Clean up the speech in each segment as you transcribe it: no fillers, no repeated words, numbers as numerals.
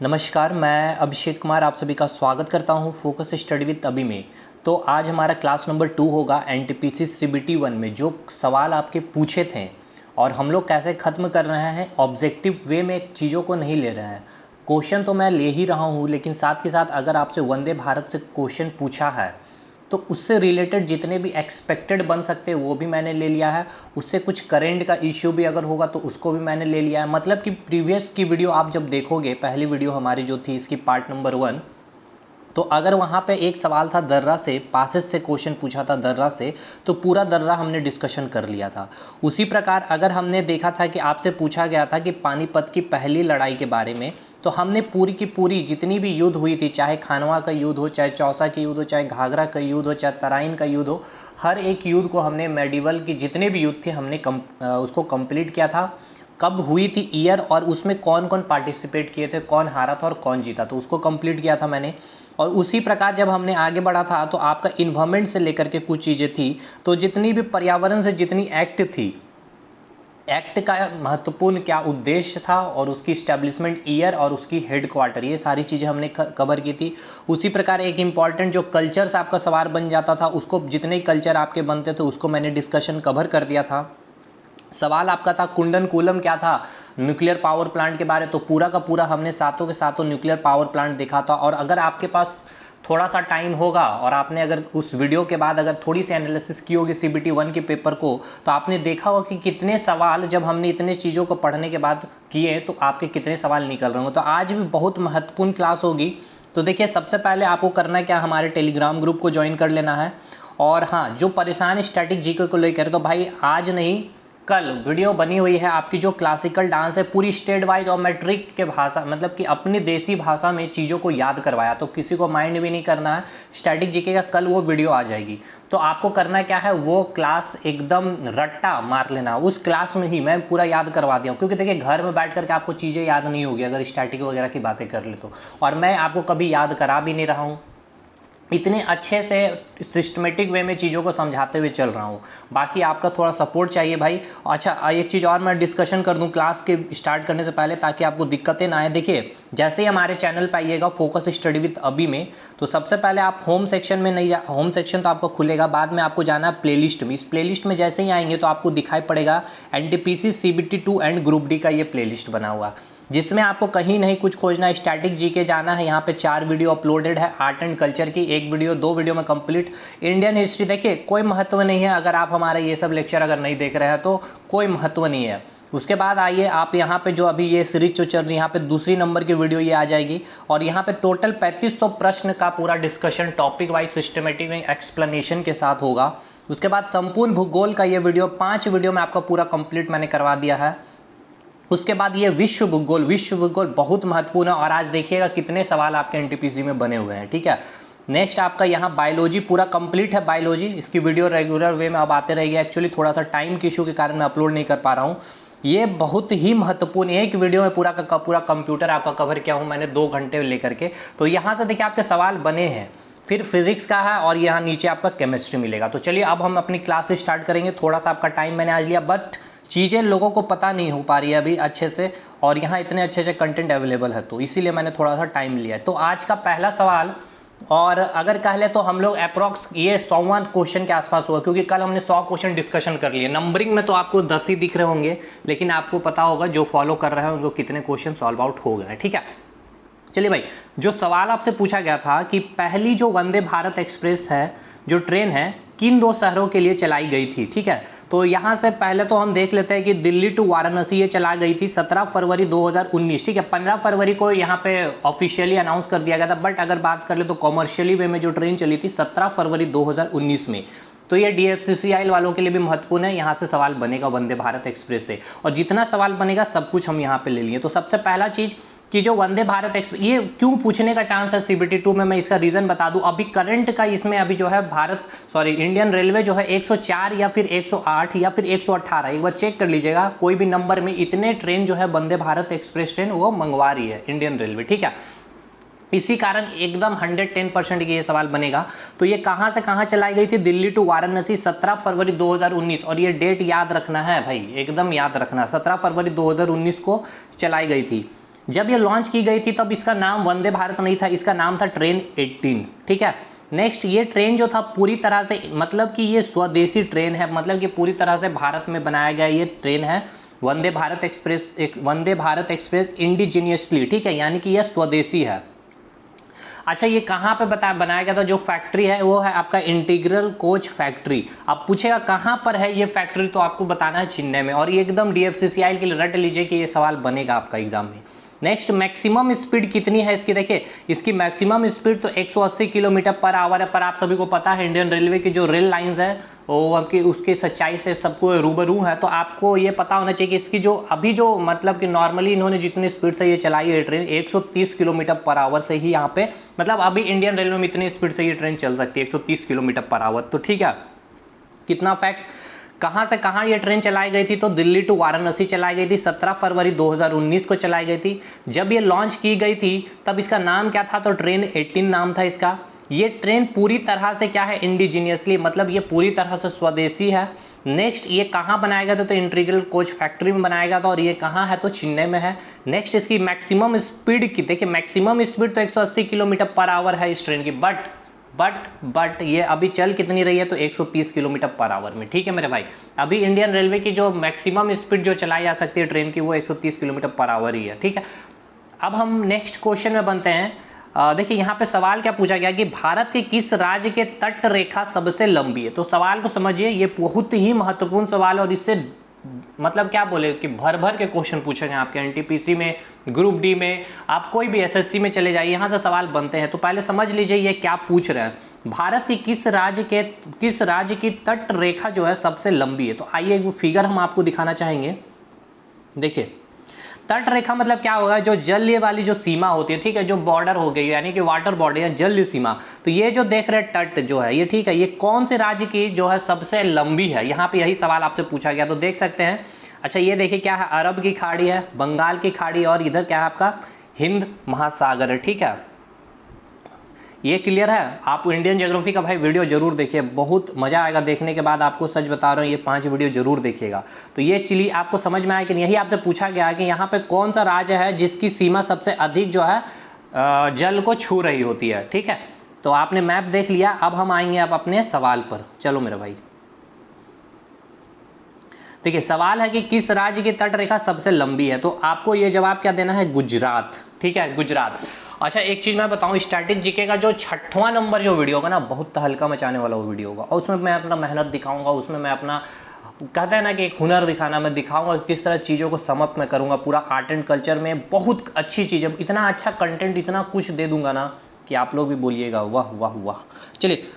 नमस्कार, मैं अभिषेक कुमार आप सभी का स्वागत करता हूं फोकस स्टडी विद अभी में। तो आज हमारा क्लास नंबर 2 होगा एनटीपीसी सीबीटी 1 में जो सवाल आपके पूछे थे और हम लोग कैसे ख़त्म कर रहे हैं, ऑब्जेक्टिव वे में चीज़ों को नहीं ले रहे हैं। क्वेश्चन तो मैं ले ही रहा हूं, लेकिन साथ के साथ अगर आपसे वंदे भारत से क्वेश्चन पूछा है तो उससे रिलेटेड जितने भी एक्सपेक्टेड बन सकते हैं वो भी मैंने ले लिया है। उससे कुछ करेंट का इश्यू भी अगर होगा तो उसको भी मैंने ले लिया है। मतलब कि प्रीवियस की वीडियो आप जब देखोगे, पहली वीडियो हमारी जो थी इसकी पार्ट नंबर 1, तो अगर वहाँ पे एक सवाल था दर्रा से, पासेस से क्वेश्चन पूछा था दर्रा से, तो पूरा दर्रा हमने डिस्कशन कर लिया था। उसी प्रकार अगर हमने देखा था कि आपसे पूछा गया था कि पानीपत की पहली लड़ाई के बारे में, तो हमने पूरी की पूरी जितनी भी युद्ध हुई थी, चाहे खानवा का युद्ध हो, चाहे चौसा का युद्ध हो, चाहे घाघरा का युद्ध हो, चाहे तराइन का युद्ध हो, हर एक युद्ध को हमने मेडिवल की जितने भी युद्ध थे हमने उसको कंप्लीट किया था। कब हुई थी ईयर और उसमें कौन कौन पार्टिसिपेट किए थे, कौन हारा था और कौन जीता, तो उसको कंप्लीट किया था मैंने। और उसी प्रकार जब हमने आगे बढ़ा था तो आपका इन्वायरमेंट से लेकर के कुछ चीज़ें थी, तो जितनी भी पर्यावरण से जितनी एक्ट थी, एक्ट का महत्वपूर्ण क्या उद्देश्य था और उसकी स्टैब्लिशमेंट ईयर और उसकी हेड क्वार्टर, ये सारी चीज़ें हमने कवर की थी। उसी प्रकार एक इंपॉर्टेंट जो कल्चर से आपका सवाल बन जाता था, उसको जितने कल्चर आपके बनते थे उसको मैंने डिस्कशन कवर कर दिया था। सवाल आपका था कुंडन कूलम क्या था, न्यूक्लियर पावर प्लांट के बारे, तो पूरा का पूरा हमने सातों के सातों न्यूक्लियर पावर प्लांट देखा था। और अगर आपके पास थोड़ा सा टाइम होगा और आपने अगर उस वीडियो के बाद अगर थोड़ी सी एनालिसिस की होगी सीबीटी 1 के पेपर को, तो आपने देखा होगा कि कितने सवाल जब हमने इतने चीज़ों को पढ़ने के बाद किए तो आपके कितने सवाल निकल रहे होंगे। तो आज भी बहुत महत्वपूर्ण क्लास होगी। तो देखिए, सबसे पहले आपको करना क्या, हमारे टेलीग्राम ग्रुप को ज्वाइन कर लेना है। और हाँ, जो परेशान स्टैटिक जीके को लेकर, तो भाई आज नहीं कल वीडियो बनी हुई है आपकी जो क्लासिकल डांस है, पूरी स्टेट वाइज और मैट्रिक के भाषा, मतलब कि अपनी देसी भाषा में चीज़ों को याद करवाया, तो किसी को माइंड भी नहीं करना है। स्टैटिक जीके का कल वो वीडियो आ जाएगी। तो आपको करना क्या है, वो क्लास एकदम रट्टा मार लेना, उस क्लास में ही मैं पूरा याद करवा दिया हूँ। क्योंकि देखिए, घर में बैठ करके आपको चीज़ें याद नहीं होगी अगर स्टैटिक वगैरह की बातें कर ले तो, और मैं आपको कभी याद करा भी नहीं रहा हूँ, इतने अच्छे से सिस्टमेटिक वे में चीज़ों को समझाते हुए चल रहा हूँ। बाकी आपका थोड़ा सपोर्ट चाहिए भाई। अच्छा, एक चीज़ और मैं डिस्कशन कर दूँ क्लास के स्टार्ट करने से पहले, ताकि आपको दिक्कतें ना आए। देखिए, जैसे ही हमारे चैनल पर आइएगा फोकस स्टडी विद अभी में, तो सबसे पहले आप होम सेक्शन में नहीं होम सेक्शन तो आपको खुलेगा, बाद में आपको जाना है प्लेलिस्ट में। इस प्लेलिस्ट में जैसे ही आएंगे तो आपको दिखाई पड़ेगा NTPC CBT 2 and group D का ये प्लेलिस्ट बना हुआ, जिसमें आपको कहीं नहीं कुछ खोजना है, स्टैटिक जीके जाना है। यहाँ पे 4 वीडियो अपलोडेड है, आर्ट एंड कल्चर की 1 वीडियो, 2 वीडियो में कंप्लीट। इंडियन हिस्ट्री देखिए कोई महत्व नहीं है, अगर आप हमारे ये सब लेक्चर अगर नहीं देख रहे हैं तो कोई महत्व नहीं है। उसके बाद आइए आप यहाँ पे जो अभी ये सीरीज जो चल रही है, यहाँ पे दूसरी नंबर की वीडियो ये आ जाएगी, और यहाँ पे टोटल 3500 प्रश्न का पूरा डिस्कशन टॉपिक वाइज सिस्टमेटिक में एक्सप्लेनेशन के साथ होगा। उसके बाद संपूर्ण भूगोल का ये वीडियो 5 वीडियो में आपका पूरा कंप्लीट मैंने करवा दिया है। उसके बाद ये विश्व भूगोल बहुत महत्वपूर्ण है, और आज देखिएगा कितने सवाल आपके एनटीपीसी में बने हुए हैं, ठीक है। नेक्स्ट आपका यहाँ बायोलॉजी पूरा कंप्लीट है, बायोलॉजी इसकी वीडियो रेगुलर वे में अब आते रहेगी। एक्चुअली थोड़ा सा टाइम के इशू के कारण मैं अपलोड नहीं कर पा रहा हूँ। ये बहुत ही महत्वपूर्ण, एक वीडियो में पूरा का पूरा कंप्यूटर आपका कवर किया हूँ मैंने 2 घंटे लेकर के। तो यहाँ से देखिए आपके सवाल बने हैं, फिर फिजिक्स का है, और यहाँ नीचे आपका केमिस्ट्री मिलेगा। तो चलिए अब हम अपनी क्लास स्टार्ट करेंगे। थोड़ा सा आपका टाइम मैंने आज लिया, बट चीज़ें लोगों को पता नहीं हो पा रही है अभी अच्छे से, और यहाँ इतने अच्छे से कंटेंट अवेलेबल है, तो इसीलिए मैंने थोड़ा सा टाइम लिया है। तो आज का पहला सवाल, और अगर कह ले तो हम लोग अप्रॉक्स ये 100वां क्वेश्चन के आसपास हुआ, क्योंकि कल हमने 100 क्वेश्चन डिस्कशन कर लिए। नंबरिंग में तो आपको 10 ही दिख रहे होंगे, लेकिन आपको पता होगा जो फॉलो कर रहे हैं उनको कितने क्वेश्चन सॉल्व आउट हो गए, ठीक है। चलिए भाई, जो सवाल आपसे पूछा गया था कि पहली जो वंदे भारत एक्सप्रेस है, जो ट्रेन है, किन 2 शहरों के लिए चलाई गई थी, ठीक है। तो यहाँ से पहले तो हम देख लेते हैं कि दिल्ली टू वाराणसी ये चला गई थी 17 फरवरी 2019, ठीक है। 15 फरवरी को यहाँ पे ऑफिशियली अनाउंस कर दिया गया था, बट अगर बात कर ले तो कॉमर्शियली वे में जो ट्रेन चली थी 17 फरवरी 2019 में। तो ये डीएफसीसीआई वालों के लिए भी महत्वपूर्ण है, यहाँ से सवाल बनेगा वंदे भारत एक्सप्रेस से, और जितना सवाल बनेगा सब कुछ हम यहाँ पे ले लिए। तो सबसे पहला चीज कि जो वंदे भारत एक्सप्रेस, ये क्यों पूछने का चांस है सीबीटी 2 में, मैं इसका रीजन बता दूं। अभी करंट का इसमें अभी जो है इंडियन रेलवे जो है 104 या फिर 108 या फिर 118, एक बार चेक कर लीजिएगा, कोई भी नंबर में इतने ट्रेन जो है वंदे भारत एक्सप्रेस ट्रेन वो मंगवा रही है इंडियन रेलवे, ठीक है। इसी कारण एकदम 110% की ये सवाल बनेगा। तो ये कहां से कहां चलाई गई थी, दिल्ली टू वाराणसी 17 फरवरी 2019, और ये डेट याद रखना है भाई, एकदम याद रखना, 17 फरवरी 2019 को चलाई गई थी। जब ये लॉन्च की गई थी तब इसका नाम वंदे भारत नहीं था, इसका नाम था ट्रेन 18। ठीक है, नेक्स्ट ये ट्रेन जो था पूरी तरह से मतलब कि ये स्वदेशी ट्रेन है, मतलब कि पूरी तरह से भारत में बनाया गया ये ट्रेन है Vande Bharat express, Vande Bharat express indigenously. ठीक है, यानी कि यह स्वदेशी है। अच्छा, ये कहाँ पे बनाया गया था? जो फैक्ट्री है वो है आपका इंटीग्रल कोच फैक्ट्री। अब पूछेगा कहाँ पर है ये फैक्ट्री, तो आपको बताना है चेन्नई में। और ये एकदम DFCCIL के लिए रट लीजिए कि ये सवाल बनेगा आपका एग्जाम में। नेक्स्ट, मैक्सिमम स्पीड कितनी है इसकी? देखिए, इसकी मैक्सिमम स्पीड तो 180 किलोमीटर पर आवर है, पर आप सभी को पता है इंडियन रेलवे की जो रेल लाइंस है वो आपकी उसकी सच्चाई से सबको रूबरू है। तो आपको ये पता होना चाहिए कि इसकी जो अभी जो मतलब कि नॉर्मली इन्होंने जितनी स्पीड से ये चलाई है ट्रेन 130 किलोमीटर पर आवर से ही यहाँ पे, मतलब अभी इंडियन रेलवे में इतनी स्पीड से ये ट्रेन चल सकती है 130 किलोमीटर पर आवर। तो ठीक है, कितना फैक्ट, कहां से कहां ये ट्रेन चलाई गई थी? तो दिल्ली टू वाराणसी चलाई गई थी, 17 फरवरी 2019 को चलाई गई थी। जब ये लॉन्च की गई थी तब इसका नाम क्या था? तो ट्रेन 18 नाम था इसका। ये ट्रेन पूरी तरह से क्या है? इंडिजीनियसली, मतलब ये पूरी तरह से स्वदेशी है। नेक्स्ट, ये कहाँ बनाया गया था? तो इंटीग्रल कोच फैक्ट्री में बनाया गया था, और ये कहाँ है? तो चेन्नई में है। नेक्स्ट, इसकी मैक्सिमम स्पीड की देखिए, मैक्सिमम स्पीड तो 180 किलोमीटर पर आवर है इस ट्रेन की, बट ये अभी चल कितनी रही है? तो 130 किलोमीटर पर आवर में। ठीक है मेरे भाई, अभी इंडियन रेलवे की जो मैक्सिमम स्पीड जो चलाई जा सकती है ट्रेन की वो 130 किलोमीटर पर आवर ही है। ठीक है, अब हम नेक्स्ट क्वेश्चन में बनते हैं। देखिए यहाँ पे सवाल क्या पूछा गया कि भारत के किस राज्य के तट रेखा सबसे लंबी है? तो सवाल को समझिए, ये बहुत ही महत्वपूर्ण सवाल है और इससे मतलब क्या बोले कि भर भर के क्वेश्चन पूछेंगे आपके NTPC में, ग्रुप डी में, आप कोई भी SSC में चले जाइए, यहाँ से सवाल बनते हैं। तो पहले समझ लीजिए ये क्या पूछ रहे हैं। भारत की किस राज्य की तट रेखा जो है सबसे लंबी है? तो आइए एक फिगर हम आपको दिखाना चाहेंगे। देखिए, तट रेखा मतलब क्या होगा? जो जलीय वाली जो सीमा होती है, ठीक है, जो बॉर्डर हो गई यानी कि वाटर बॉर्डर या जलीय सीमा। तो ये जो देख रहे हैं तट जो है ये, ठीक है, ये कौन से राज्य की जो है सबसे लंबी है? यहाँ पे यही सवाल आपसे पूछा गया। तो देख सकते हैं, अच्छा ये देखिए क्या है, अरब की खाड़ी है, बंगाल की खाड़ी, और इधर क्या है आपका हिंद महासागर है। ठीक है, ये क्लियर है? आप इंडियन ज्योग्राफी का भाई वीडियो जरूर देखिए, बहुत मजा आएगा देखने के बाद। आपको सच बता रहा हूँ, ये 5 वीडियो जरूर देखिएगा। तो ये चीज आपको समझ में आया कि यही आपसे पूछा गया है कि यहाँ पे कौन सा राज्य है जिसकी सीमा सबसे अधिक जो है जल को छू रही होती है। ठीक है, तो आपने मैप देख लिया, अब हम आएंगे आप अपने सवाल पर। चलो मेरे भाई, देखिए सवाल है कि किस राज्य की तट रेखा सबसे लंबी है? तो आपको ये जवाब क्या देना है? गुजरात। ठीक है, गुजरात। अच्छा एक चीज मैं बताऊं, स्टैटिक जीके का जो 6वां नंबर जो वीडियो होगा ना, बहुत तहलका मचाने वाला वो वीडियो होगा, और उसमें मैं अपना मेहनत दिखाऊंगा, उसमें मैं अपना कहते हैं ना कि एक हुनर दिखाना, मैं दिखाऊंगा किस तरह चीज़ों को समअप मैं करूंगा। पूरा आर्ट एंड कल्चर में बहुत अच्छी चीज़ है, इतना अच्छा कंटेंट, इतना कुछ दे दूंगा ना कि आप लोग भी बोलिएगा वाह वाह वाह। चलिए,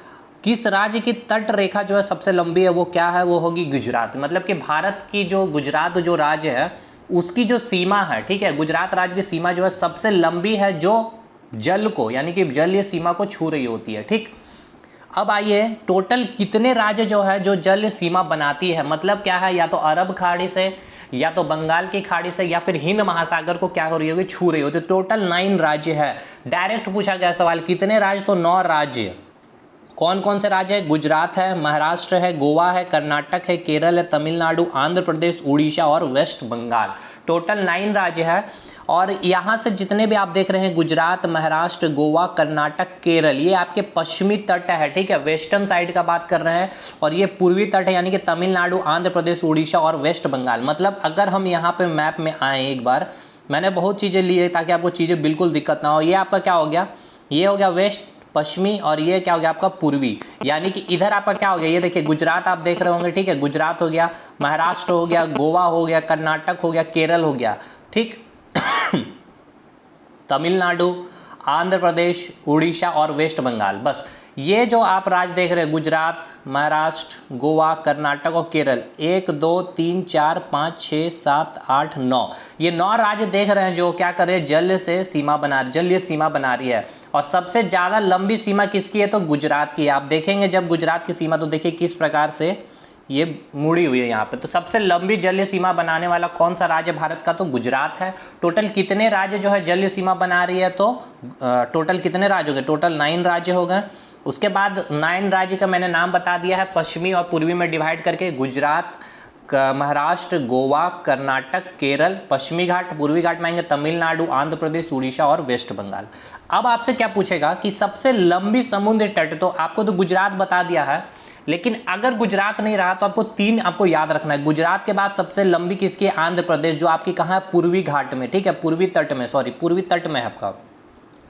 किस राज्य की तट रेखा जो है सबसे लंबी है? वो क्या है? वो होगी गुजरात। मतलब कि भारत की जो गुजरात जो राज्य है उसकी जो सीमा है, ठीक है, गुजरात राज्य की सीमा जो है सबसे लंबी है, जो जल को यानी कि जलीय सीमा को छू रही होती है। ठीक, अब आइए टोटल कितने राज्य जो है जो जल सीमा बनाती है? मतलब क्या है, या तो अरब खाड़ी से, या तो बंगाल की खाड़ी से, या फिर हिंद महासागर को क्या हो रही होगी? छू रही होती है। टोटल 9 राज्य है। डायरेक्ट पूछा गया सवाल, कितने राज्य? तो 9 राज्य। कौन कौन से राज्य है? गुजरात है, महाराष्ट्र है, गोवा है, कर्नाटक है, केरल है, तमिलनाडु, आंध्र प्रदेश, उड़ीसा और वेस्ट बंगाल। टोटल 9 राज्य है। और यहाँ से जितने भी आप देख रहे हैं, गुजरात, महाराष्ट्र, गोवा, कर्नाटक, केरल, ये आपके पश्चिमी तट है। ठीक है, वेस्टर्न साइड का बात कर रहे हैं, और ये पूर्वी तट है यानी कि तमिलनाडु, आंध्र प्रदेश, उड़ीसा और वेस्ट बंगाल। मतलब अगर हम यहाँ पे मैप में आए, एक बार मैंने बहुत चीज़ें ली है ताकि आपको चीज़ें बिल्कुल दिक्कत ना हो। ये आपका क्या हो गया? ये हो गया वेस्ट पश्चिमी, और ये क्या हो गया आपका पूर्वी, यानी कि इधर आपका क्या हो गया? ये देखिए गुजरात आप देख रहे होंगे, ठीक है, गुजरात हो गया, महाराष्ट्र हो गया, गोवा हो गया, कर्नाटक हो गया, केरल हो गया, ठीक तमिलनाडु, आंध्र प्रदेश, उड़ीसा और वेस्ट बंगाल। बस ये जो आप राज्य देख रहे हैं, गुजरात, महाराष्ट्र, गोवा, कर्नाटक और केरल, 1 2 3 4 5 6 7 8 9, ये 9 राज्य देख रहे हैं जो क्या कर रहे हैं? जल से सीमा बना, जलीय सीमा बना रही है। और सबसे ज्यादा लंबी सीमा किसकी है? तो गुजरात की। आप देखेंगे जब गुजरात की सीमा, तो देखिए किस प्रकार से ये मुड़ी हुई है यहाँ पे। तो सबसे लंबी जलीय सीमा बनाने वाला कौन सा राज्य भारत का? तो गुजरात है। टोटल कितने राज्य जो है जलीय सीमा बना रही है? तो टोटल कितने राज्य हो गए? टोटल 9 राज्य हो गए। उसके बाद 9 राज्य का मैंने नाम बता दिया है, पश्चिमी और पूर्वी में डिवाइड करके। गुजरात, महाराष्ट्र, गोवा, कर्नाटक, केरल, पश्चिमी घाट, पूर्वी घाट में आएंगे तमिलनाडु, आंध्र प्रदेश, उड़ीसा और वेस्ट बंगाल। अब आपसे क्या पूछेगा कि सबसे लंबी समुद्र तट, तो आपको तो गुजरात बता दिया है, लेकिन अगर गुजरात नहीं रहा तो आपको तीन आपको याद रखना है। गुजरात के बाद सबसे लंबी किसकी है? आंध्र प्रदेश, जो आपकी कहाँ है? पूर्वी घाट में, ठीक है, पूर्वी तट में, सॉरी पूर्वी तट में है आपका।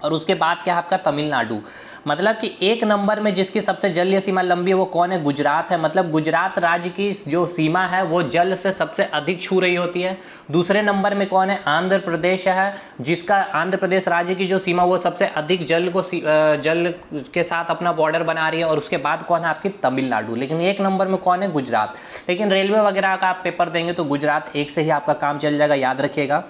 और उसके बाद क्या है आपका? तमिलनाडु। मतलब कि एक नंबर में जिसकी सबसे जलीय सीमा लंबी है वो कौन है? गुजरात है। मतलब गुजरात राज्य की जो सीमा है वो जल से सबसे अधिक छू रही होती है। दूसरे नंबर में कौन है? आंध्र प्रदेश है, जिसका आंध्र प्रदेश राज्य की जो सीमा वो सबसे अधिक जल के साथ अपना बॉर्डर बना रही है। और उसके बाद कौन है? आपकी तमिलनाडु। लेकिन एक नंबर में कौन है? गुजरात। लेकिन रेलवे वगैरह का आप पेपर देंगे तो गुजरात एक से ही आपका काम चल जाएगा, याद रखिएगा।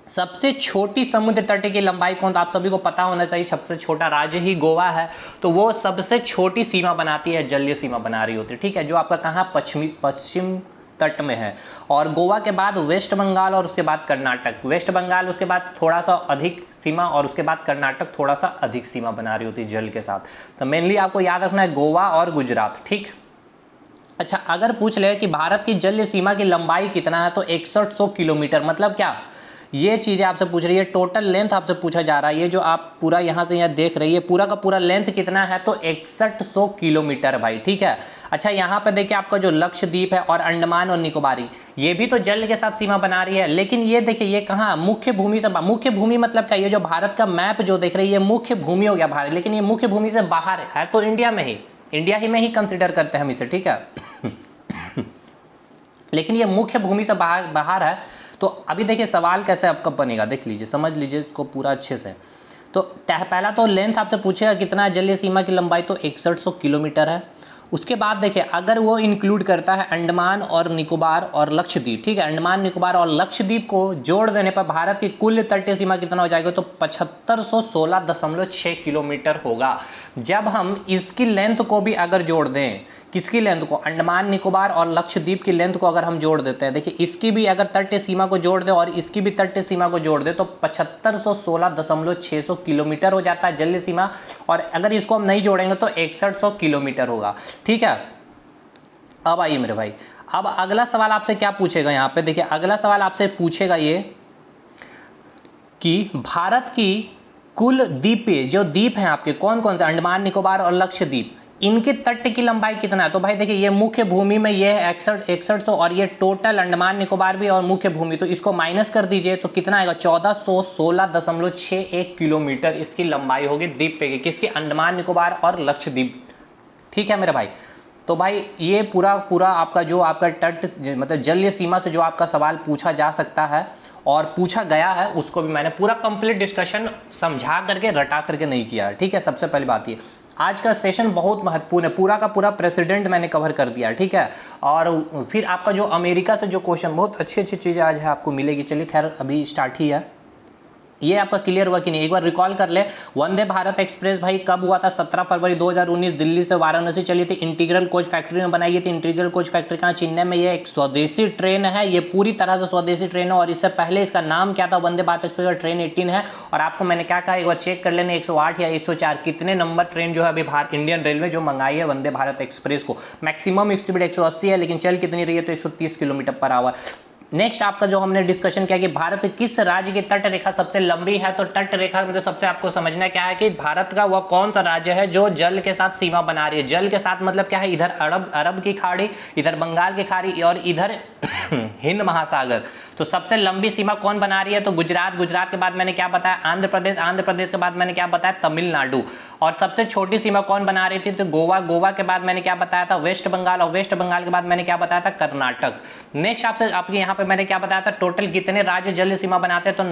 सबसे छोटी समुद्र तट की लंबाई कौन? तो आप सभी को पता होना चाहिए, सबसे छोटा राज्य ही गोवा है, तो वो सबसे छोटी सीमा बनाती है, जलीय सीमा बना रही होती है, ठीक है, जो आपका कहाँ? पश्चिम तट में है। और गोवा के बाद वेस्ट बंगाल और उसके बाद कर्नाटक। वेस्ट बंगाल उसके बाद थोड़ा सा अधिक सीमा और उसके बाद कर्नाटक थोड़ा सा अधिक सीमा बना रही होती है जल के साथ। तो मेनली आपको याद रखना है गोवा और गुजरात, ठीक। अच्छा, अगर पूछ ले कि भारत की जलीय सीमा की लंबाई कितना है, तो 6100 किलोमीटर। मतलब क्या? ये चीजें आपसे पूछ रही है, टोटल लेंथ आपसे पूछा जा रहा है। ये जो आप पूरा यहां से यहाँ देख रही है, पूरा का पूरा लेंथ कितना है? तो 6100 किलोमीटर भाई, ठीक है। अच्छा, यहाँ पे देखिए आपका जो लक्षद्वीप है और अंडमान और निकोबारी, ये भी तो जल के साथ सीमा बना रही है। लेकिन ये देखिए ये कहाँ? मुख्य भूमि से, मुख्य भूमि मतलब क्या? ये जो भारत का मैप जो देख रही है, मुख्य भूमि हो गया भारत, लेकिन ये मुख्य भूमि से बाहर है तो इंडिया में ही, इंडिया ही में ही कंसिडर करते हैं हम इसे, ठीक है। लेकिन ये मुख्य भूमि से बाहर है। तो अभी देखिए सवाल कैसे आपका बनेगा, देख लीजिए, समझ लीजिए इसको पूरा अच्छे से। तो पहला तो लेंथ आपसे पूछेगा कितना है जलीय सीमा की लंबाई, तो 6100 किलोमीटर है। उसके बाद देखिए अगर वो इंक्लूड करता है अंडमान और निकोबार और लक्षद्वीप, ठीक है, अंडमान निकोबार और लक्षद्वीप को जोड़ देने पर भारत की कुल तटीय सीमा कितना हो जाएगा? तो 7516.6 किलोमीटर होगा। जब हम इसकी लेंथ को भी अगर जोड़ दें, किसकी लेंथ को? अंडमान निकोबार और लक्षद्वीप की लेंथ को अगर हम जोड़ देते हैं, देखिए इसकी भी अगर तटीय सीमा को जोड़ दे और इसकी भी तटीय सीमा को जोड़ दे तो 7516.6 किलोमीटर हो जाता है जलीय सीमा। और अगर इसको हम नहीं जोड़ेंगे तो 6100 किलोमीटर होगा, ठीक है। अब आइए मेरे भाई, अब अगला सवाल आपसे क्या पूछेगा? यहाँ पे देखिए अगला सवाल आपसे पूछेगा ये कि भारत की कुल द्वीपीय जो द्वीप हैं आपके कौन कौन से? अंडमान निकोबार और लक्षद्वीप, इनके तट की लंबाई कितना है? तो भाई देखिए ये मुख्य भूमि में ये है 6100 और ये टोटल अंडमान निकोबार भी और मुख्य भूमि, तो इसको माइनस कर दीजिए तो कितना आएगा? 1416.61 किलोमीटर इसकी लंबाई होगी द्वीप पे की, किसकी? अंडमान निकोबार और लक्षद्वीप, ठीक है मेरे भाई। तो भाई ये पूरा आपका जो आपका तट मतलब जलीय सीमा से जो आपका सवाल पूछा जा सकता है और पूछा गया है, उसको भी मैंने पूरा कंप्लीट डिस्कशन समझा करके रटा करके नहीं किया है, ठीक है। सबसे पहली बात ये, आज का सेशन बहुत महत्वपूर्ण है, पूरा का पूरा प्रेसिडेंट मैंने कवर कर दिया, ठीक है। और फिर आपका जो अमेरिका से जो क्वेश्चन, बहुत अच्छी अच्छी चीजें आज है आपको मिलेगी। चलिए खैर अभी स्टार्ट ही है, ये आपका क्लियर हुआ कि नहीं? एक बार रिकॉल कर ले। वंदे भारत एक्सप्रेस भाई कब हुआ था? 17 फरवरी 2019 दिल्ली से वाराणसी चली थी, इंटीग्रल कोच फैक्ट्री में बनाई गई थी। इंटीग्रल कोच फैक्ट्री कहाँ? चेन्नई में। ये एक स्वदेशी ट्रेन है, ये पूरी तरह से स्वदेशी ट्रेन है। और इससे पहले इसका नाम क्या था? वंदे भारत एक्सप्रेस और ट्रेन 18 है। और आपको मैंने क्या कहा, एक बार चेक कर लेने, 108 या 104 कितने नंबर ट्रेन जो है अभी भारत इंडियन रेलवे जो मंगाई है वंदे भारत एक्सप्रेस को। मैक्सिमम स्पीड 180 है, लेकिन चल कितनी रही है? तो 130 किलोमीटर पर आवर। नेक्स्ट आपका जो हमने डिस्कशन किया कि भारत किस राज्य की तट रेखा सबसे लंबी है, तो तट रेखा मतलब सबसे आपको समझना क्या है कि भारत का वह कौन सा राज्य है जो जल के साथ सीमा बना रही है। जल के साथ मतलब क्या है? इधर अरब की खाड़ी, इधर बंगाल की खाड़ी और इधर हिंद महासागर। तो सबसे लंबी सीमा कौन बना रही है? तो गुजरात। गुजरात के बाद मैंने क्या बताया? आंध्र प्रदेश। आंध्र प्रदेश के बाद मैंने क्या बताया? तमिलनाडु। और सबसे छोटी सीमा कौन बना रही थी? तो गोवा। गोवा के बाद मैंने क्या बताया था? वेस्ट बंगाल। और वेस्ट बंगाल के बाद मैंने क्या बताया था? कर्नाटक। नेक्स्ट आपके यहाँ पे मैंने क्या बताया था? टोटल कितने राज्य जल सीमा बनाते हैं? तो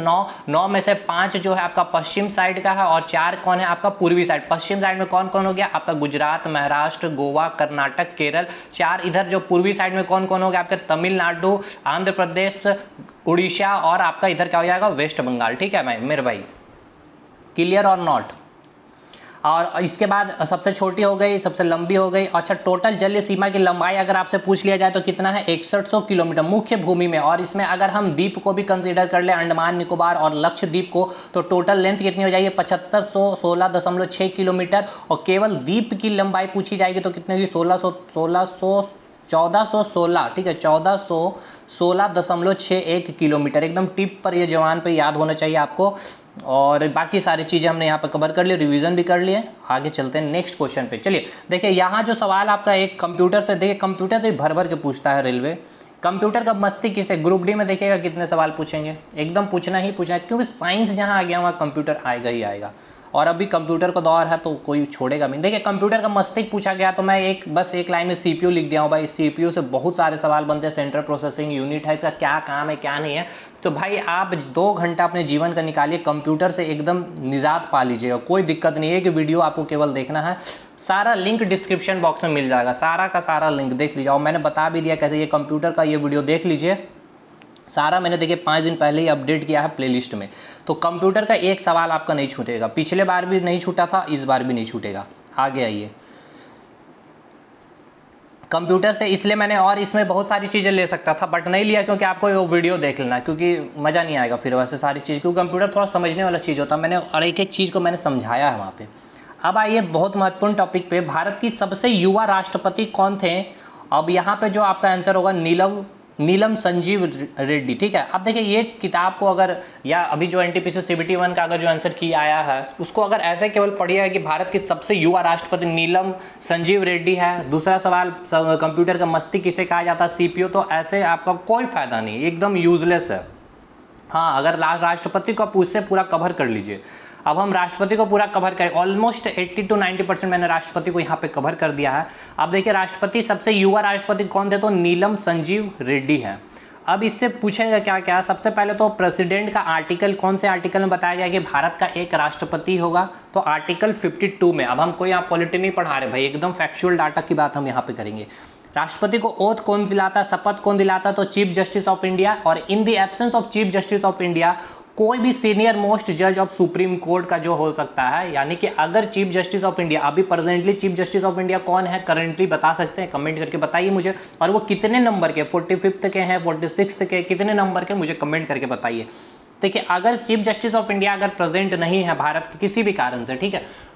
9 में से 5 जो है आपका पश्चिम साइड का है और 4 कौन है? आपका पूर्वी साइड। पश्चिम साइड में कौन कौन हो गया? आपका गुजरात, महाराष्ट्र, गोवा, कर्नाटक, केरल। 4 इधर जो पूर्वी साइड में कौन कौन हो गया? आपके तमिलनाडु, आंध्र प्रदेश, उड़ीसा और आपका इधर क्या हो जाएगा? वेस्ट बंगाल, ठीक है मेरे भाई, क्लियर और नॉट? और इसके बाद सबसे छोटी हो गई, सबसे लंबी हो गई। अच्छा, टोटल जलीय सीमा की लंबाई अगर आपसे पूछ लिया जाए तो कितना है? 6100 किलोमीटर मुख्य भूमि में। और इसमें अगर हम द्वीप को भी कंसीडर कर ले, अंडमान निकोबार और लक्षद्वीप को, तो टोटल लेंथ कितनी हो जाएगी? 7516.6 किलोमीटर। और केवल द्वीप की लंबाई पूछी जाएगी तो कितनी होगी? 1600 1416, ठीक है, 1416.61 किलोमीटर, एकदम टिप पर ये जवान पे याद होना चाहिए आपको। और बाकी सारी चीज़ें हमने यहाँ पे कवर कर ली, रिवीजन भी कर लिए। आगे चलते हैं नेक्स्ट क्वेश्चन पे। चलिए देखिए, यहाँ जो सवाल आपका एक कंप्यूटर से, देखिए कंप्यूटर से भर भर के पूछता है रेलवे। कंप्यूटर का मस्ती किसे, ग्रुप डी में देखिएगा कितने सवाल पूछेंगे, एकदम पूछना ही पूछना है, क्योंकि साइंस जहाँ आ गया वहाँ कंप्यूटर आएगा ही आएगा। और अभी कंप्यूटर का दौर है तो कोई छोड़ेगा नहीं। देखिए कंप्यूटर का मस्तिष्क पूछा गया तो मैं बस एक लाइन में सीपीयू लिख दिया हूँ भाई। सीपीयू से बहुत सारे सवाल बनते हैं, सेंट्रल प्रोसेसिंग यूनिट है, इसका क्या काम है क्या नहीं है। तो भाई आप 2 घंटा अपने जीवन का निकालिए, कंप्यूटर से एकदम निजात पा लीजिएगा, कोई दिक्कत नहीं है कि वीडियो आपको केवल देखना है। सारा लिंक डिस्क्रिप्शन बॉक्स में मिल जाएगा, सारा का सारा लिंक देख लीजिए। और मैंने बता भी दिया कैसे ये कंप्यूटर का ये वीडियो देख लीजिए, सारा मैंने देखिए 5 दिन पहले ही अपडेट किया है प्लेलिस्ट में। तो कंप्यूटर का एक सवाल आपका नहीं छूटेगा, पिछले बार भी नहीं छूटा था, इस बार भी नहीं छूटेगा। आगे आइए, कंप्यूटर से इसलिए मैंने, और इसमें बहुत सारी चीज़ें ले सकता था बट नहीं लिया, क्योंकि आपको वो वीडियो देख लेना, क्योंकि मज़ा नहीं आएगा फिर वैसे सारी चीज़, क्योंकि कंप्यूटर थोड़ा समझने वाला चीज़ होता है। मैंने और एक एक चीज़ को मैंने समझाया है वहाँ पे। अब आइए बहुत महत्वपूर्ण टॉपिक पे, भारत की सबसे युवा राष्ट्रपति कौन थे। अब यहाँ पे जो आपका आंसर होगा नीलम संजीव रेड्डी, ठीक है। अब देखिए ये किताब को अगर, या अभी जो एनटीपीसी सीबीटी 1 का अगर जो आंसर की आया है उसको अगर ऐसे केवल पढ़िए कि भारत के सबसे युवा राष्ट्रपति नीलम संजीव रेड्डी है, दूसरा सवाल कंप्यूटर का मस्तिष्क किसे कहा जाता है, सीपीयू, तो ऐसे आपका कोई फायदा नहीं, एकदम यूजलेस है। हाँ, अगर राष्ट्रपति को पूछसे पूरा कवर कर लीजिए। अब हम राष्ट्रपति को पूरा कवर करें, ऑलमोस्ट 80 to 90% मैंने राष्ट्रपति को यहाँ पे कवर कर दिया है। अब देखिए राष्ट्रपति, सबसे युवा राष्ट्रपति कौन थे, तो नीलम संजीव रेड्डी है। अब इससे पूछेगा क्या क्या, सबसे पहले तो प्रेसिडेंट का आर्टिकल, कौन से आर्टिकल में बताया गया कि भारत का एक राष्ट्रपति होगा, तो आर्टिकल 52 में। अब हम कोई यहाँ पॉलिटी नहीं पढ़ा रहे भाई, एकदम फैक्चुअल डाटा की बात हम यहाँ पे करेंगे। राष्ट्रपति को ओथ कौन दिलाता, शपथ कौन दिलाता, तो चीफ जस्टिस ऑफ इंडिया। और in the absence of chief justice of India कोई भी सीनियर मोस्ट जज ऑफ सुप्रीम कोर्ट का जो हो सकता है, यानी कि अगर चीफ जस्टिस ऑफ इंडिया, अभी presently chief justice of India कौन है करंटली बता सकते हैं, कमेंट करके बताइए मुझे। और वो कितने नंबर के, 45th के हैं, 46th के, कितने नंबर के, मुझे कमेंट करके बताइए। देखिए अगर चीफ जस्टिस ऑफ इंडिया अगर प्रेजेंट नहीं है भारत के किसी भी कारण से, ठीक है,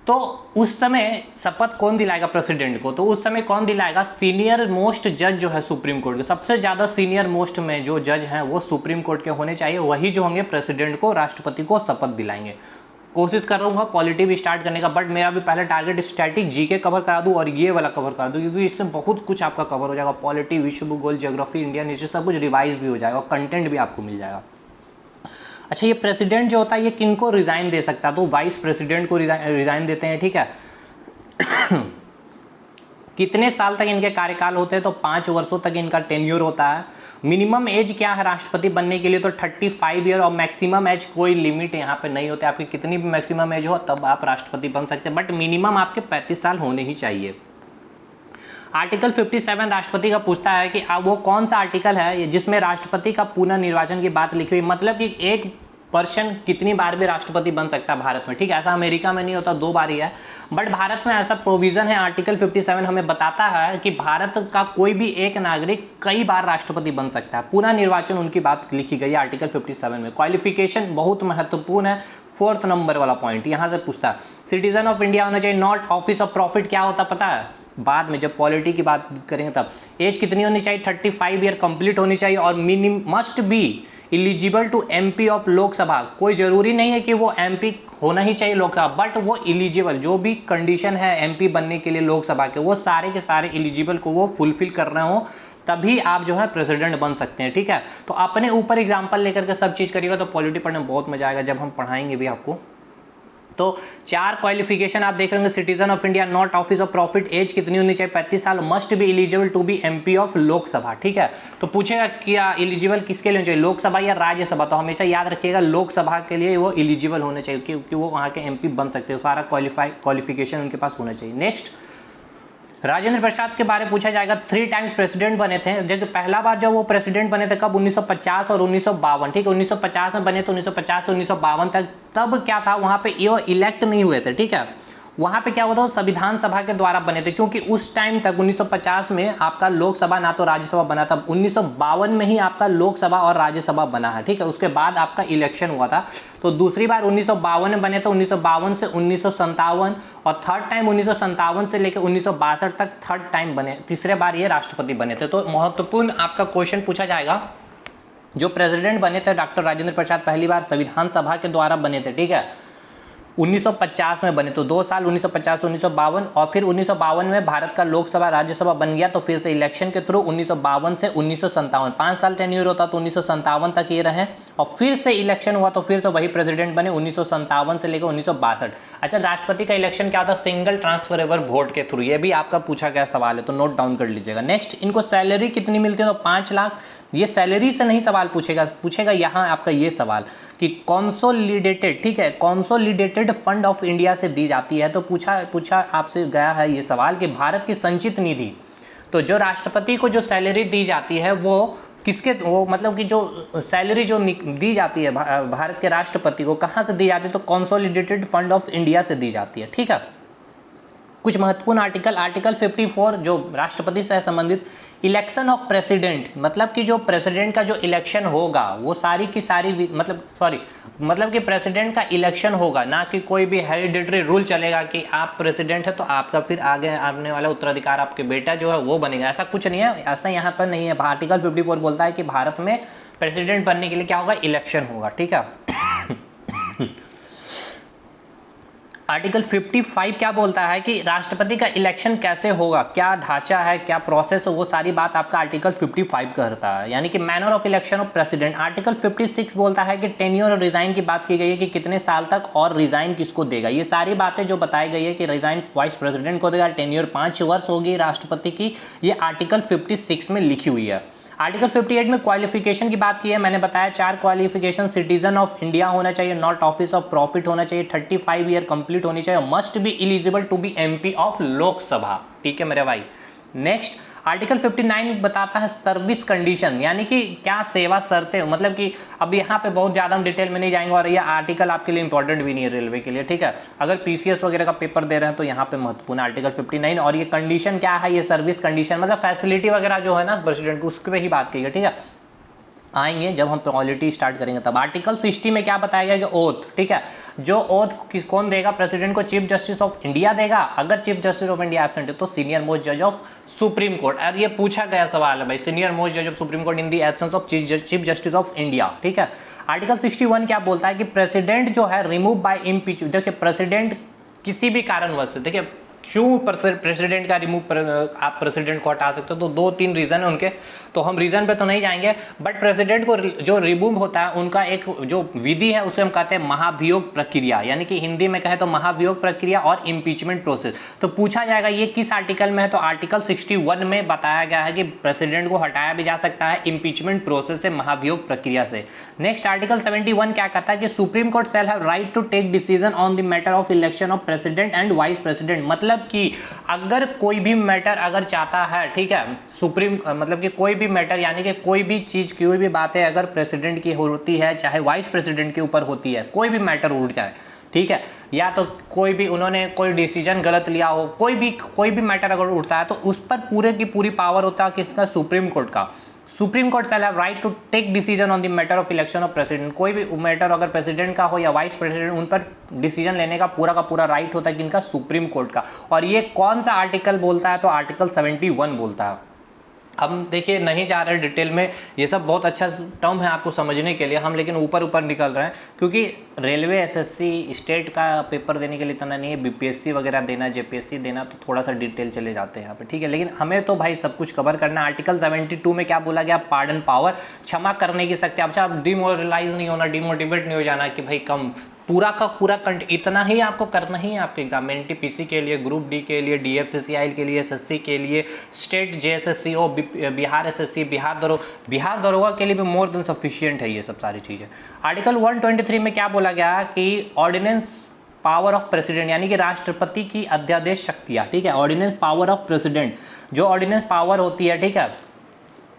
तो उस समय शपथ कौन दिलाएगा प्रेसिडेंट को, तो उस समय कौन दिलाएगा, सीनियर मोस्ट जज जो है सुप्रीम कोर्ट के, सबसे ज्यादा सीनियर मोस्ट में जो जज हैं वो सुप्रीम कोर्ट के होने चाहिए, वही जो होंगे प्रेसिडेंट को, राष्ट्रपति को शपथ दिलाएंगे। कोशिश कर रहा हूँ पॉलिटी भी स्टार्ट करने का, बट मेरा भी पहले टारगेट स्टैटिक जीके कवर करा दूं और ये वाला कवर करा दूं, क्योंकि इससे बहुत कुछ आपका कवर हो जाएगा। पॉलिटी, विश्व भूगोल, ज्योग्राफी, इंडियन हिस्ट्री, सब कुछ रिवाइज भी हो जाएगा और कंटेंट भी आपको मिल जाएगा। अच्छा, ये प्रेसिडेंट जो होता है ये किनको रिजाइन दे सकता है, तो वाइस प्रेसिडेंट को रिजाइन देते हैं, ठीक है। कितने साल तक इनके कार्यकाल होते हैं, तो 5 वर्षों तक इनका टेन्योर होता है। मिनिमम एज क्या है राष्ट्रपति बनने के लिए, तो 35 ईयर, और मैक्सिमम एज कोई लिमिट यहाँ पे नहीं होते, आपकी कितनी भी मैक्सिमम एज हो तब आप राष्ट्रपति बन सकते हैं, बट मिनिमम आपके 35 साल होने ही चाहिए। आर्टिकल 57 राष्ट्रपति का पूछता है कि वो कौन सा आर्टिकल है जिसमें राष्ट्रपति का पुनर्निर्वाचन की बात लिखी हुई, मतलब कि एक पर्सन कितनी बार भी राष्ट्रपति बन सकता है भारत में, ठीक है। ऐसा अमेरिका में नहीं होता, 2 बार ही है, बट भारत में ऐसा प्रोविजन है। आर्टिकल 57 हमें बताता है कि भारत का कोई भी एक नागरिक कई बार राष्ट्रपति बन सकता है, पुनर्निर्वाचन उनकी बात लिखी गई है आर्टिकल 57 में। क्वालिफिकेशन बहुत महत्वपूर्ण है, 4th नंबर वाला पॉइंट यहां से पूछता है। सिटीजन ऑफ इंडिया होना चाहिए, नॉट ऑफिस ऑफ प्रॉफिट। क्या होता पता है, बाद में जब पॉलिटी की बात करेंगे तब। एज कितनी होनी चाहिए, 35 ईयर कंप्लीट होनी चाहिए, और must be eligible to MP of Lok Sabha. कोई जरूरी नहीं है कि वो एमपी होना ही चाहिए लोकसभा, बट वो इलिजिबल, जो भी कंडीशन है एमपी बनने के लिए लोकसभा के, वो सारे के सारे इलिजिबल को वो फुलफिल कर रहे हो, तभी आप जो है प्रेसिडेंट बन सकते हैं, ठीक है। तो अपने ऊपर एग्जाम्पल लेकर के सब चीज करिएगा तो पॉलिटी पढ़ने में बहुत मजा आएगा, जब हम पढ़ाएंगे भी आपको। तो 4 क्वालिफिकेशन आप देख रहे होंगे, citizen of India, not office of profit, age कितनी होनी चाहिए 35 साल, must be eligible to be MP of Lok Sabha, ठीक है। तो पूछेगा क्या एलिजिबल किसके लिए चाहिए, लोकसभा या राज्यसभा, तो हमेशा याद रखिएगा लोकसभा के लिए वो एलिजिबल होने चाहिए, क्योंकि वो वहां के एमपी बन सकते हैं, सारा क्वालिफिकेशन उनके पास होना चाहिए। नेक्स्ट, राजेंद्र प्रसाद के बारे में पूछा जाएगा। 3 टाइम्स प्रेसिडेंट बने थे, जब पहला बार जब वो प्रेसिडेंट बने थे कब, 1950 और 1952, ठीक है। 1950 में बने तो 1950 से 1952 तक, तब क्या था वहां पे ये इलेक्ट नहीं हुए थे, ठीक है। वहां पे क्या हुआ था, वो संविधान सभा के द्वारा बने थे, क्योंकि उस टाइम तक 1950 में आपका लोकसभा ना तो राज्यसभा बना था, 1952 में ही आपका लोकसभा और राज्यसभा बना है, ठीक है। उसके बाद आपका इलेक्शन हुआ था, तो दूसरी बार 1952 में बने, तो 1952 से 1957 और थर्ड टाइम 1957 से लेकर 1962 तक थर्ड टाइम बने, तीसरे बार ये राष्ट्रपति बने थे। तो महत्वपूर्ण आपका क्वेश्चन पूछा जाएगा, जो प्रेसिडेंट बने थे डॉक्टर राजेंद्र प्रसाद पहली बार संविधान सभा के द्वारा बने थे, ठीक है, 1950 में बने, तो 2 साल 1950 1952, और फिर 1952 में भारत का लोकसभा राज्यसभा बन गया, तो फिर से इलेक्शन के थ्रू 1952 से 1957 5 साल टेन्योर होता, तो 1957 तक ये रहे, और फिर से इलेक्शन हुआ तो फिर से वही प्रेसिडेंट बने 1957 से लेकर 1962। अच्छा, राष्ट्रपति का इलेक्शन क्या होता है, सिंगल ट्रांसफरेबल वोट के थ्रू, ये भी आपका पूछा गया सवाल है, तो नोट डाउन कर लीजिएगा। नेक्स्ट, इनको सैलरी कितनी मिलती है, तो 5 लाख। ये सैलरी से नहीं सवाल पूछेगा यहाँ आपका ये सवाल कि कंसोलिडेटेड, ठीक है, कंसोलिडेटेड फंड ऑफ इंडिया से दी जाती है। तो पूछा आपसे गया है ये सवाल कि भारत की संचित निधि, तो जो राष्ट्रपति को जो सैलरी दी जाती है वो किसके, वो मतलब कि जो सैलरी जो दी जाती है भारत के राष्ट्रपति को कहाँ से दी जाती है, तो कंसोलिडेटेड फंड ऑफ इंडिया से दी जाती है, ठीक है। कुछ महत्वपूर्ण आर्टिकल 54 जो राष्ट्रपति से संबंधित, इलेक्शन ऑफ प्रेसिडेंट, मतलब कि जो प्रेसिडेंट का जो इलेक्शन होगा वो सारी की सारी मतलब कि प्रेसिडेंट का इलेक्शन होगा, ना कि कोई भी हेरिडिटरी रूल चलेगा कि आप प्रेसिडेंट है तो आपका फिर आगे आने वाला उत्तराधिकार आपके बेटा जो है वो बनेगा, ऐसा कुछ नहीं है, ऐसा यहाँ पर नहीं है। आर्टिकल 54 बोलता है कि भारत में प्रेसिडेंट बनने के लिए क्या होगा, इलेक्शन होगा, ठीक है। आर्टिकल 55 क्या बोलता है कि राष्ट्रपति का इलेक्शन कैसे होगा, क्या ढांचा है, क्या प्रोसेस है, वो सारी बात आपका आर्टिकल 55 करता है, यानी कि manner of election of president. Article 56 बोलता है कि टेन्योर और रिजाइन की बात की गई है कि कितने साल तक और रिजाइन किसको देगा, ये सारी बातें जो बताई गई है कि रिजाइन वाइस प्रेसिडेंट को देगा, टेन्योर 5 वर्ष होगी राष्ट्रपति की, ये आर्टिकल 56 में लिखी हुई है। आर्टिकल 58 में क्वालिफिकेशन की बात की है, मैंने बताया 4 क्वालिफिकेशन, सिटीजन ऑफ इंडिया होना चाहिए, नॉट ऑफिस ऑफ प्रॉफिट होना चाहिए, 35 ईयर कंप्लीट होनी चाहिए, must be eligible to be MP of Lok Sabha, ठीक है मेरे भाई। नेक्स्ट, आर्टिकल 59 बताता है सर्विस कंडीशन, यानी कि क्या सेवा शर्तें, मतलब कि अब यहाँ पे बहुत ज्यादा हम डिटेल में नहीं जाएंगे, और ये आर्टिकल आपके लिए इंपॉर्टेंट भी नहीं है रेलवे के लिए, ठीक है। अगर पीसीएस वगैरह का पेपर दे रहे हैं तो यहाँ पे महत्वपूर्ण आर्टिकल 59, और ये कंडीशन क्या है, ये सर्विस कंडीशन मतलब फैसिलिटी वगैरह जो है ना प्रेसिडेंट को, उसके पे ही बात की है, ठीक है। आएंगे जब हम पॉलिटी स्टार्ट करेंगे तब। आर्टिकल 60 में क्या बताया गया कि ओथ, ठीक है, जो ओथ कौन देगा, प्रेसिडेंट को चीफ जस्टिस ऑफ इंडिया देगा, अगर chief justice of India absent है तो सीनियर मोस्ट जज ऑफ सुप्रीम कोर्ट। और ये पूछा गया सवाल है भाई, सीनियर मोस्ट जज of supreme court in the absence of chief justice of India, ठीक है। आर्टिकल 61 क्या बोलता है कि प्रेसिडेंट जो है रिमूव बाय इम्पीचमेंट, देखिए प्रेसिडेंट किसी भी कारणवश से, देखिए क्यों प्रेसिडेंट का आप प्रेसिडेंट को हटा सकते हो, तो 2-3 रीजन है उनके, तो हम रीजन पे तो नहीं जाएंगे, बट प्रेसिडेंट को जो रिमूव होता है उनका एक जो विधि है उसे हम कहते हैं महाभियोग प्रक्रिया, यानी कि हिंदी में कहे तो महाभियोग प्रक्रिया और इंपीचमेंट प्रोसेस। तो पूछा जाएगा ये किस आर्टिकल में है, तो आर्टिकल 61 में बताया गया है कि प्रेसिडेंट को हटाया भी जा सकता है इंपीचमेंट प्रोसेस से, महाभियोग प्रक्रिया से। नेक्स्ट, आर्टिकल 71 क्या कहता है कि supreme court shall have right to take decision on the matter of election of president and vice president, मतलब कि अगर कोई भी मैटर अगर चाहता है, ठीक है, सुप्रीम मतलब कि कोई भी मैटर, यानी कि कोई भी चीज, कोई भी बातें अगर प्रेसिडेंट की होती है, चाहे वाइस प्रेसिडेंट के ऊपर होती है, कोई भी मैटर उठ जाए, ठीक है, या तो कोई भी उन्होंने कोई डिसीजन गलत लिया हो, कोई भी मैटर अगर उठता है तो उस पर पूरे की पूरी पावर होता है किसका, सुप्रीम कोर्ट का। Supreme court shall have right to take decision on the matter of election of president, कोई भी मैटर अगर प्रेसिडेंट का हो या वाइस प्रेसिडेंट, उन पर डिसीजन लेने का पूरा राइट होता है किनका, सुप्रीम कोर्ट का। और ये कौन सा आर्टिकल बोलता है, तो आर्टिकल 71 बोलता है। हम देखिए नहीं जा रहे डिटेल में, ये सब बहुत अच्छा टर्म है आपको समझने के लिए, हम लेकिन ऊपर निकल रहे हैं, क्योंकि रेलवे एसएससी स्टेट का पेपर देने के लिए इतना नहीं है, बीपीएससी वगैरह देना, जेपीएससी देना, तो थोड़ा सा डिटेल चले जाते हैं यहाँ पे, ठीक है। लेकिन हमें तो भाई सब कुछ कवर करना है। आर्टिकल 72 में क्या बोला गया, पार्डन पावर, क्षमा करने की शक्ति। अच्छा, आप डिमोरलाइज नहीं होना, डिमोटिवेट नहीं हो जाना कि भाई कम, पूरा का पूरा इतना ही आपको करना ही है आपके एग्जाम में, एनटीपीसी के लिए, ग्रुप डी के लिए, डीएफसीसीआई के लिए, एसएससी के लिए, स्टेट जेएसएससी ओ, बिहार एसएससी, बिहार दरोगा के लिए भी मोर देन सफिशिएंट है ये सब सारी चीजें। आर्टिकल 123 में क्या बोला गया कि ऑर्डिनेंस पावर ऑफ प्रेसिडेंट, यानी कि राष्ट्रपति की अध्यादेश शक्तियां, ठीक है, ऑर्डिनेंस पावर ऑफ प्रेसिडेंट, जो ऑर्डिनेंस पावर होती है, ठीक है,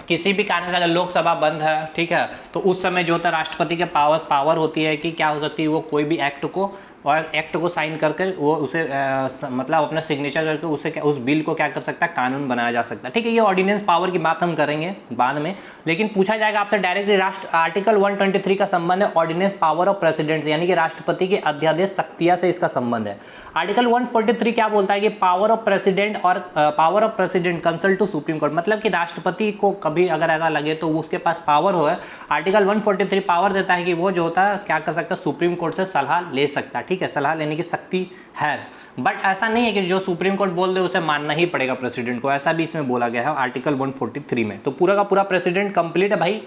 किसी भी कारण से अगर लोकसभा बंद है, ठीक है, तो उस समय जो होता है राष्ट्रपति के पावर होती है कि क्या हो सकती है, वो कोई भी एक्ट को और एक्ट को साइन करके वो उसे मतलब अपना सिग्नेचर करके उसे उस बिल को क्या कर सकता है, कानून बनाया जा सकता है। ठीक है, ये ऑर्डिनेंस पावर की बात हम करेंगे बाद में, लेकिन पूछा जाएगा आपसे डायरेक्टली राष्ट्र आर्टिकल 123 का संबंध है ऑर्डिनेंस पावर ऑफ प्रेसिडेंट यानी कि राष्ट्रपति की अध्यादेश शक्तियां से इसका संबंध है। आर्टिकल 143 क्या बोलता है कि पावर ऑफ प्रेसिडेंट और power of president consult to supreme court, मतलब कि राष्ट्रपति को कभी अगर ऐसा लगे तो उसके पास पावर हो है। आर्टिकल 143 पावर देता है कि वो जो होता है क्या कर सकता है, सुप्रीम कोर्ट से सलाह ले सकता है। ठीक है, सलाह लेने की शक्ति है, बट ऐसा नहीं है कि जो सुप्रीम कोर्ट बोल दे उसे मानना ही पड़ेगा प्रेसिडेंट को, ऐसा भी इसमें बोला गया है आर्टिकल 143 में। तो पूरा का पूरा प्रेसिडेंट कंप्लीट है भाई।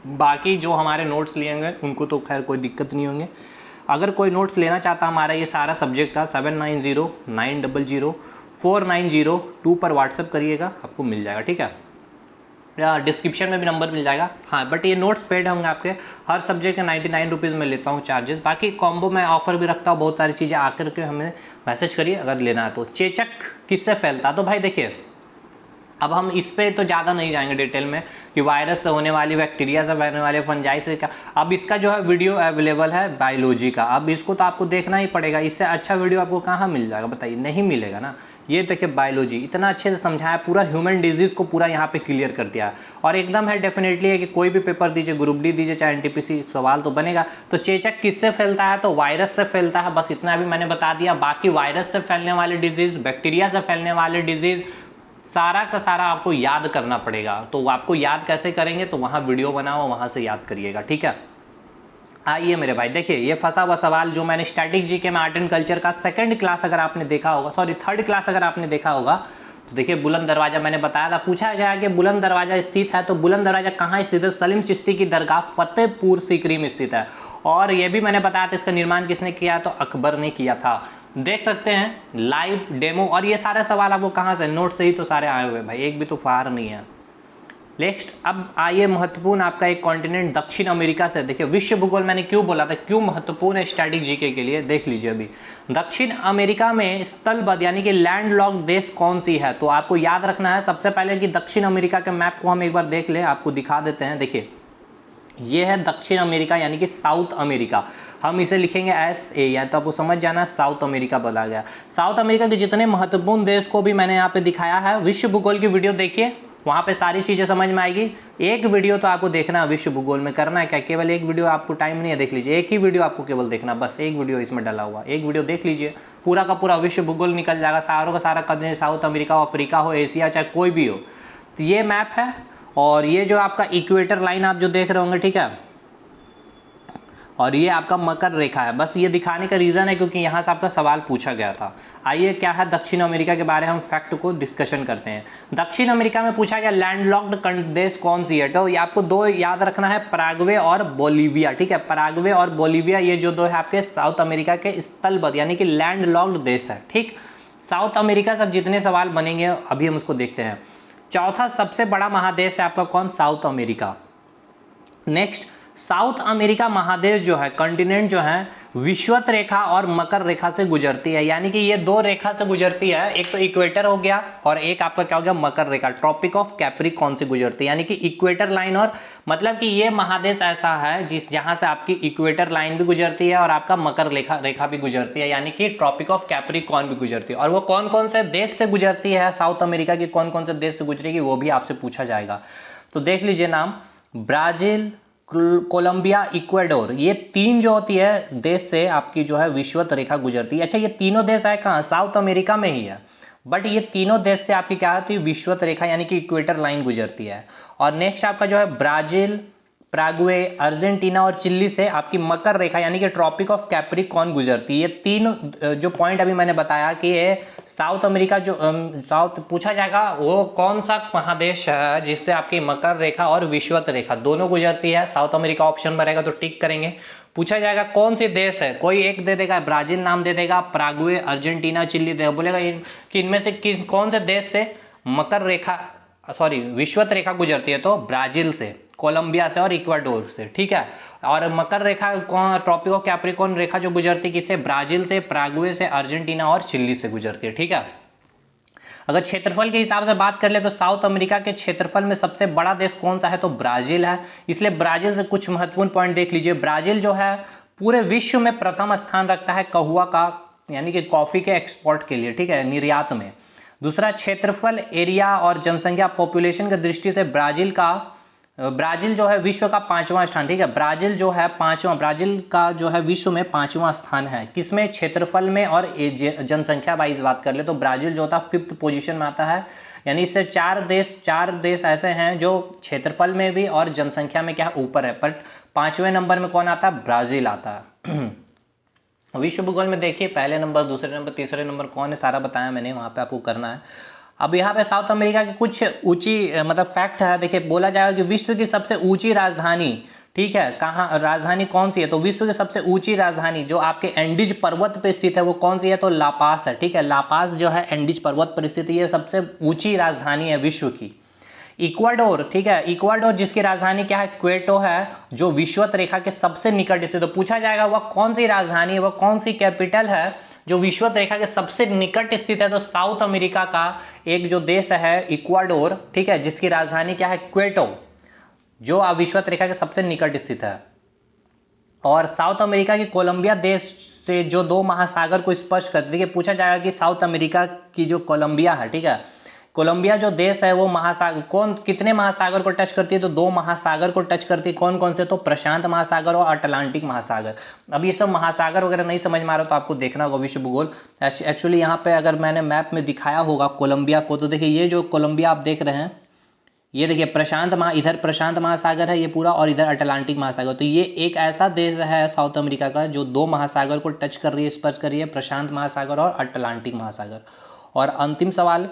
बाकी जो हमारे नोट्स लिए होंगे उनको तो खैर कोई दिक्कत नहीं होंगे। अगर कोई नोट्स लेना चाहता हमारा ये सारा सब्जेक्ट का 7909004902 पर व्हाट्सएप करिएगा, आपको मिल जाएगा। ठीक है, डिस्क्रिप्शन में भी नंबर मिल जाएगा। हाँ, बट ये नोट्स पेड होंगे आपके, हर सब्जेक्ट के 99 रुपीज़ में लेता हूँ चार्जेस। बाकी कॉम्बो में ऑफर भी रखता हूँ, बहुत सारी चीज़ें आकर के हमें मैसेज करिए अगर लेना है तो। चेचक किससे फैलता है, तो भाई देखिए अब हम इस पे तो ज़्यादा नहीं जाएंगे डिटेल में कि वायरस से होने वाली, बैक्टीरिया से होने वाले, फंजाई से क्या। अब इसका जो है वीडियो अवेलेबल है बायोलॉजी का, अब इसको तो आपको देखना ही पड़ेगा। इससे अच्छा वीडियो आपको कहाँ मिल जाएगा बताइए, नहीं मिलेगा ना। ये देखिए बायोलॉजी इतना अच्छे से समझाया, पूरा ह्यूमन डिजीज को पूरा यहाँ पे क्लियर कर दिया और एकदम है डेफिनेटली है कि कोई भी पेपर दीजिए, ग्रुप डी दीजिए चाहे एनटीपीसी, सवाल तो बनेगा। तो चेचक किससे फैलता है, तो वायरस से फैलता है, बस इतना भी मैंने बता दिया। बाकी वायरस से फैलने वाले डिजीज, बैक्टीरिया से फैलने वाले डिजीज, सारा का सारा आपको याद करना पड़ेगा। तो आपको याद कैसे करेंगे, तो वहाँ वीडियो बनाओ, वहाँ से याद करिएगा। ठीक है, आइए मेरे भाई देखिए ये फंसा हुआ सवाल जो मैंने स्टैटिक जीके में आर्ट एंड कल्चर का सेकंड क्लास अगर आपने देखा होगा, सॉरी थर्ड क्लास अगर आपने देखा होगा, तो देखिए बुलंद दरवाजा मैंने बताया था, पूछा गया कि बुलंद दरवाजा स्थित है, तो बुलंद दरवाजा कहाँ स्थित है, सलीम चिश्ती की दरगाह फतेहपुर सीकरी में स्थित है। और ये भी मैंने बताया था इसका निर्माण किसने किया, तो अकबर ने किया था। देख सकते हैं लाइव डेमो, और ये सारे सवाल आपको कहाँ से, नोट से ही तो सारे आए हुए भाई, एक भी तो फार नहीं है। नेक्स्ट अब आइए महत्वपूर्ण आपका एक कॉन्टिनेंट दक्षिण अमेरिका से। देखिए विश्व भूगोल मैंने क्यों बोला था, क्यों महत्वपूर्ण है स्टैटिक जीके के लिए, देख लीजिए। अभी दक्षिण अमेरिका में स्थलबद्ध यानी कि लैंडलॉक्ड देश कौन सी है, तो आपको याद रखना है सबसे पहले कि दक्षिण अमेरिका के मैप को हम एक बार देख ले, आपको दिखा देते हैं। देखिए ये है दक्षिण अमेरिका यानी कि साउथ अमेरिका, हम इसे लिखेंगे SA, या तो आपको समझ जाना साउथ अमेरिका बोला गया। साउथ अमेरिका के जितने महत्वपूर्ण देश को भी मैंने यहाँ पे दिखाया है, विश्व भूगोल की वीडियो देखिए, वहाँ पे सारी चीजें समझ में आएगी। एक वीडियो तो आपको देखना है विश्व भूगोल में, करना है क्या, केवल एक वीडियो, आपको टाइम नहीं है देख लीजिए, एक ही वीडियो आपको केवल देखना, बस एक वीडियो इसमें डाला हुआ, एक वीडियो देख लीजिए, पूरा का पूरा विश्व भूगोल निकल जाएगा, सारों का सारा कंट्री, साउथ अमेरिका हो, अफ्रीका हो, एशिया, चाहे कोई भी हो। तो ये मैप है, और ये जो आपका इक्वेटर लाइन आप जो देख रहे होंगे, ठीक है, और ये आपका मकर रेखा है। बस ये दिखाने का रीजन है क्योंकि यहाँ से आपका सवाल पूछा गया था। आइए क्या है दक्षिण अमेरिका के बारे में हम फैक्ट को डिस्कशन करते हैं। दक्षिण अमेरिका में पूछा गया लैंडलॉक्ड देश कौन सी है, तो ये आपको दो याद रखना है, पराग्वे और बोलीविया। ठीक है, पराग्वे और बोलीविया ये जो दो है आपके साउथ अमेरिका के स्थलबद्ध यानी कि लैंडलॉक्ड देश है। ठीक, साउथ अमेरिका से जितने सवाल बनेंगे अभी हम उसको देखते हैं। चौथा सबसे बड़ा महादेश है आपका कौन, south America. Next, south America महादेश जो है, कॉन्टिनेंट जो है, विषुवत रेखा और मकर रेखा से गुजरती है, यानी कि ये दो रेखा से गुजरती है, एक तो इक्वेटर हो गया और एक आपका क्या हो गया, मकर रेखा, ट्रॉपिक ऑफ कैप्रिकॉर्न से गुजरती है, यानी कि इक्वेटर लाइन, और मतलब कि ये महादेश ऐसा है जिस जहां से आपकी इक्वेटर लाइन भी गुजरती है और आपका मकर रेखा भी गुजरती है, यानी कि ट्रॉपिक ऑफ कैप्रिकॉर्न भी गुजरती है। और वो कौन कौन से देश से गुजरती है, साउथ अमेरिका की कौन कौन से देश से गुजरेगी, वो भी आपसे पूछा जाएगा। तो देख लीजिए नाम, ब्राजील, कोलंबिया, इक्वाडोर, ये तीन जो होती है देश से आपकी जो है विषुवत रेखा गुजरती है। अच्छा ये तीनों देश है कहाँ, साउथ अमेरिका में ही है, बट ये तीनों देश से आपकी क्या होती है, विषुवत रेखा यानी कि इक्वेटर लाइन गुजरती है। और नेक्स्ट आपका जो है ब्राजील, पैराग्वे, अर्जेंटीना और चिली से आपकी मकर रेखा यानी कि ट्रॉपिक ऑफ कैप्रिकॉर्न गुजरती है। ये तीन जो पॉइंट अभी मैंने बताया कि ये साउथ अमेरिका जो साउथ पूछा जाएगा वो कौन सा महादेश है जिससे आपकी मकर रेखा और विषुवत रेखा दोनों गुजरती है, साउथ अमेरिका ऑप्शन में रहेगा तो टिक करेंगे। पूछा जाएगा कौन सी देश है, कोई एक दे देगा, ब्राजील नाम दे देगा, पैराग्वे, अर्जेंटीना, चिली दे बोलेगा कि इनमें से कौन से देश से मकर रेखा सॉरी विषुवत रेखा गुजरती है, तो ब्राजील से, कोलंबिया से और इक्वाडोर से। ठीक है, और मकर रेखा ट्रॉपिक ऑफ कैप्रिकॉर्न रेखा जो गुजरती है किससे, ब्राजील से, पैराग्वे से, अर्जेंटीना और चिली से गुजरती है। ठीक है, अगर क्षेत्रफल के हिसाब से बात कर ले तो साउथ अमेरिका के क्षेत्रफल में सबसे बड़ा देश कौन सा है, तो ब्राजील है। इसलिए ब्राजील से कुछ महत्वपूर्ण पॉइंट देख लीजिए। ब्राजील जो है पूरे विश्व में प्रथम स्थान रखता है कहवा का, यानी कि कॉफी के एक्सपोर्ट के लिए, ठीक है, निर्यात में। दूसरा, क्षेत्रफल, एरिया और जनसंख्या, पॉपुलेशन की दृष्टि से ब्राजील जो है विश्व का 5वां स्थान, ठीक है, ब्राजील जो है 5वां, ब्राजील का जो है विश्व में 5वां स्थान है। किसमें? क्षेत्रफल में और जनसंख्या वाइज बात कर ले तो ब्राजील जो होता है 5th पोजीशन में आता है। यानी इससे चार देश ऐसे हैं जो क्षेत्रफल में भी और जनसंख्या में क्या ऊपर है, बट 5वें नंबर में कौन आता है? ब्राजील आता है। विश्व भूगोल में देखिए पहले नंबर, दूसरे नंबर, तीसरे नंबर कौन है, सारा बताया मैंने, वहां पे आपको करना है। अब यहाँ पे साउथ अमेरिका की कुछ ऊंची मतलब फैक्ट है। देखिए बोला जाएगा कि विश्व की सबसे ऊंची राजधानी, ठीक है, कहाँ राजधानी कौन सी है? तो विश्व की सबसे ऊंची राजधानी जो आपके एंडीज पर्वत पे स्थित है वो कौन सी है? तो लापास है, ठीक है, लापास जो है एंडीज पर्वत पर स्थित है, ये सबसे ऊंची राजधानी है विश्व की। इक्वाडोर, ठीक है, इक्वाडोर जिसकी राजधानी क्या है? क्वेटो है, जो विषुवत रेखा के सबसे निकट स्थित। तो पूछा जाएगा वह कौन सी राजधानी है, वह कौन सी कैपिटल है जो विषुवत रेखा के सबसे निकट स्थित है? तो साउथ अमेरिका का एक जो देश है इक्वाडोर, ठीक है, जिसकी राजधानी क्या है? क्वेटो, जो विषुवत रेखा के सबसे निकट स्थित है। और साउथ अमेरिका की कोलंबिया देश से जो 2 महासागर को स्पर्श करती है। देखिए पूछा जाएगा कि साउथ अमेरिका की जो कोलंबिया है, ठीक है, कोलंबिया जो देश है वो महासागर कितने महासागर को टच करती है? तो 2 महासागर को टच करती है। कौन कौन से? तो प्रशांत महासागर और अटलांटिक महासागर। अब ये सब महासागर वगैरह नहीं समझ में आ रहा तो आपको देखना होगा विश्व भूगोल। एक्चुअली यहाँ पे अगर मैंने मैप में दिखाया होगा कोलंबिया को, तो देखिए ये जो कोलंबिया आप देख रहे हैं, ये देखिए इधर प्रशांत महासागर है ये पूरा, और इधर अटलांटिक महासागर। तो ये एक ऐसा देश है साउथ अमेरिका का जो 2 महासागर को टच कर रही है, स्पर्श कर रही है, प्रशांत महासागर और अटलांटिक महासागर। और अंतिम सवाल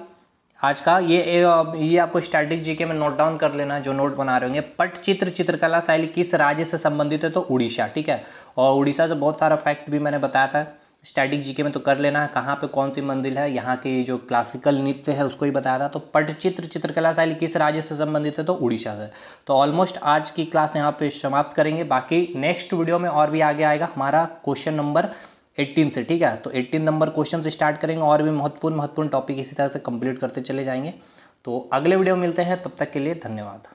आज का ये आपको स्टैटिक जीके में नोट डाउन कर लेना, जो नोट बना रहे होंगे। पटचित्र चित्रकला शैली किस राज्य से संबंधित है? तो उड़ीसा, ठीक है, और उड़ीसा से बहुत सारा फैक्ट भी मैंने बताया था स्टैटिक जीके में, तो कर लेना है। कहाँ पे कौन सी मंदिर है, यहाँ की जो क्लासिकल नृत्य है उसको ही बताया था। तो पटचित्र चित्रकला शैली किस राज्य से संबंधित है? तो उड़ीसा से। तो ऑलमोस्ट आज की क्लास यहाँ पे समाप्त करेंगे, बाकी नेक्स्ट वीडियो में और भी आगे आएगा हमारा क्वेश्चन नंबर 18 से, ठीक है। तो 18 नंबर क्वेश्चन से स्टार्ट करेंगे और भी महत्वपूर्ण टॉपिक इसी तरह से कंप्लीट करते चले जाएंगे। तो अगले वीडियो में मिलते हैं, तब तक के लिए धन्यवाद।